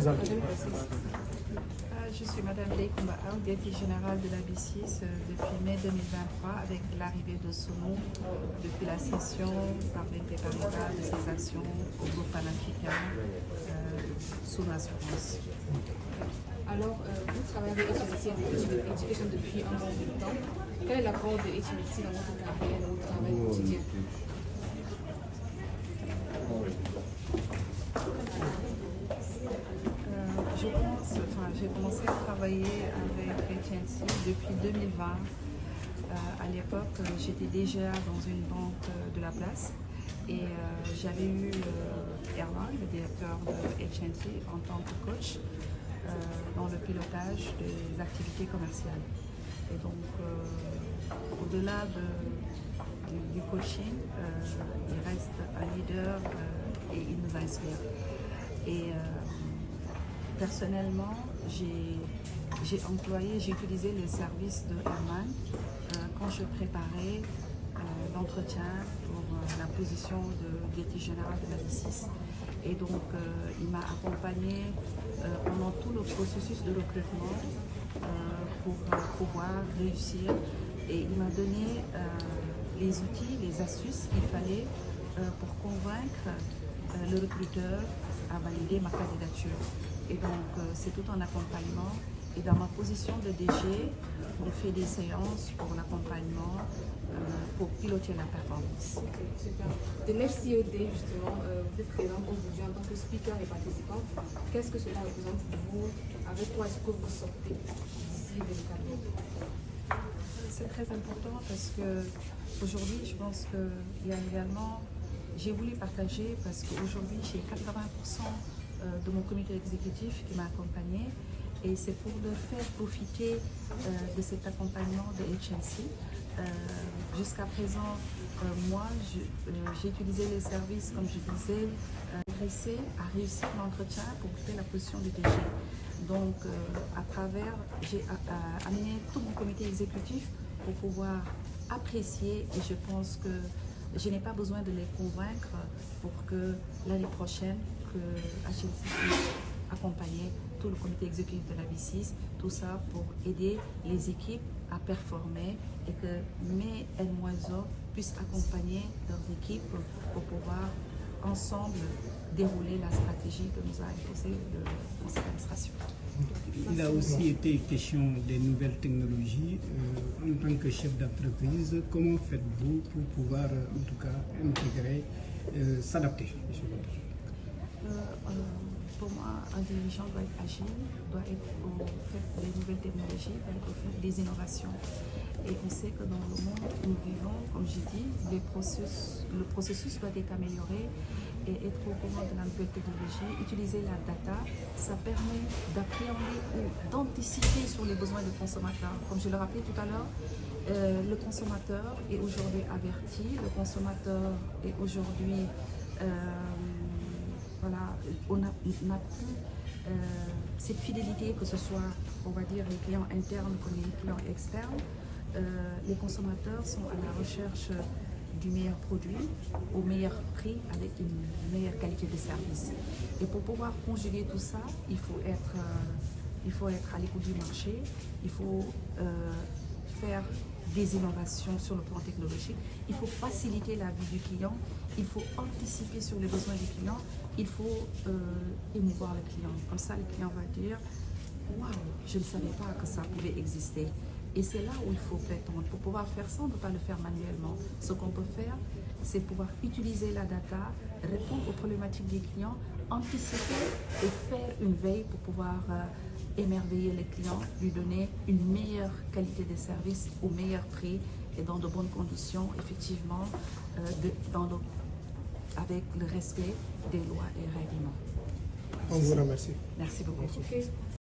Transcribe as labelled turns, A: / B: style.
A: Je suis Madame Lei Kumbaao, directrice générale de la B6 depuis mai 2023 avec l'arrivée de Soumou depuis la session par BNP Paribas de ses actions au groupe panafricain sous l'assurance.
B: Alors, vous travaillez avec HSBC Education depuis un bon bout de temps. Quel est l'apport de HSBC dans votre carrière, dans votre travail quotidien?
A: J'ai commencé à travailler avec HNC depuis 2020. À l'époque, j'étais déjà dans une banque de la place et j'avais eu Erwan, le directeur de HNC, en tant que coach dans le pilotage des activités commerciales. Et donc, au-delà du coaching, il reste un leader et il nous inspire. Et personnellement, j'ai utilisé les services de Herman quand je préparais l'entretien pour la position de directrice générale de la B6. Et donc, il m'a accompagné pendant tout le processus de recrutement pour pouvoir réussir. Et il m'a donné les outils, les astuces qu'il fallait pour convaincre le recruteur à valider ma candidature. Et donc, c'est tout un accompagnement. Et dans ma position de DG, on fait des séances pour l'accompagnement, pour piloter la performance.
B: Okay, super. The Next CEO Day, justement, vous êtes présent aujourd'hui en tant que speaker et participant. Qu'est-ce que cela représente pour vous? Avec quoi est-ce que vous sortez d'ici véritablement?
A: C'est très important parce que aujourd'hui, je pense qu'il y a également, j'ai voulu partager parce qu'aujourd'hui, j'ai 80% de mon comité exécutif qui m'a accompagné et c'est pour leur faire profiter de cet accompagnement de HNC. Jusqu'à présent, moi, j'ai utilisé les services, comme je disais, pressés à réussir l'entretien pour occuper la position de DG. Donc, à travers, j'ai amené tout mon comité exécutif pour pouvoir apprécier et je pense que je n'ai pas besoin de les convaincre pour que l'année prochaine, que HNC puisse accompagner tout le comité exécutif de la B6, tout ça pour aider les équipes à performer et que mes N-O puissent accompagner leurs équipes pour pouvoir ensemble dérouler la stratégie que nous a imposée le conseil d'administration.
C: Il a aussi été question des nouvelles technologies. En tant que chef d'entreprise, comment faites-vous pour pouvoir en tout cas intégrer, s'adapter?
A: Pour moi, un dirigeant doit être agile, doit être au fait des nouvelles technologies, doit être au fait des innovations. Et on sait que dans le monde où nous vivons, comme j'ai dit, le processus doit être amélioré et être au courant de la nouvelle technologie, utiliser la data, ça permet d'appréhender ou d'anticiper sur les besoins des consommateurs. Comme je le rappelais tout à l'heure, le consommateur est aujourd'hui averti, le consommateur est aujourd'hui... voilà, on n'a plus cette fidélité, que ce soit, on va dire, les clients internes comme les clients externes. Les consommateurs sont à la recherche du meilleur produit, au meilleur prix, avec une meilleure qualité de service. Et pour pouvoir conjuguer tout ça, il faut être à l'écoute du marché, il faut faire des innovations sur le plan technologique, il faut faciliter la vie du client, il faut anticiper sur les besoins du client, il faut émouvoir le client. Comme ça, le client va dire « Waouh, je ne savais pas que ça pouvait exister ». Et c'est là où il faut prétendre. Pour pouvoir faire ça, on ne peut pas le faire manuellement. Ce qu'on peut faire, c'est pouvoir utiliser la data, répondre aux problématiques des clients, anticiper et faire une veille pour pouvoir émerveiller les clients, lui donner une meilleure qualité de service au meilleur prix et dans de bonnes conditions, effectivement, avec le respect des lois et règlements.
D: On vous remercie.
A: Merci beaucoup.
B: Okay.